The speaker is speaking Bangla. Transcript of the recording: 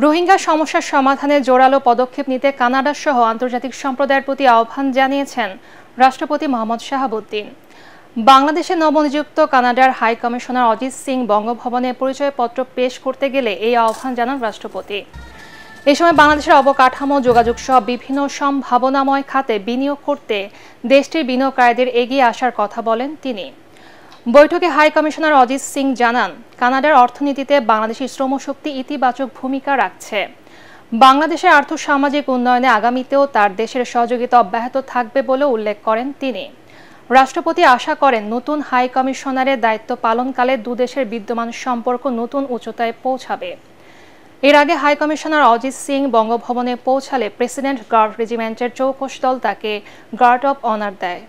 রোহিঙ্গা সমস্যার সমাধানে জোরালো পদক্ষেপ নিতে কানাডা সহ আন্তর্জাতিক সম্প্রদায়ের প্রতি আহ্বান জানিয়েছেন রাষ্ট্রপতি মোহাম্মদ শাহাবুদ্দিন। বাংলাদেশে নবনিযুক্ত কানাডার হাই কমিশনার অজিত সিং বঙ্গভবনে পরিচয়পত্র পেশ করতে গেলে এই আহ্বান জানান রাষ্ট্রপতি। এ সময় বাংলাদেশের অবকাঠামো, যোগাযোগ সহ বিভিন্ন সম্ভাবনাময় খাতে বিনিয়োগ করতে দেশটির বিনিয়োগকারীদের এগিয়ে আসার কথা বলেন তিনি। বৈঠকে হাই কমিশনার অজিত সিং জানান, কানাডার অর্থনীতিতে বাংলাদেশি শ্রমশক্তি ইতিবাচক ভূমিকা রাখছে। বাংলাদেশের আর্থসামাজিক উন্নয়নে আগামীতেও তার দেশের সহযোগিতা অব্যাহত থাকবে বলে উল্লেখ করেন তিনি। রাষ্ট্রপতি আশা করেন নতুন হাই কমিশনারের দায়িত্ব পালনকালে দুদেশের বিদ্যমান সম্পর্ক নতুন উচ্চতায় পৌঁছাবে। এর আগে হাই কমিশনার অজিত সিং বঙ্গভবনে পৌঁছালে প্রেসিডেন্ট গার্ড রেজিমেন্টের চৌকস দল তাকে গার্ড অব অনার দেয়।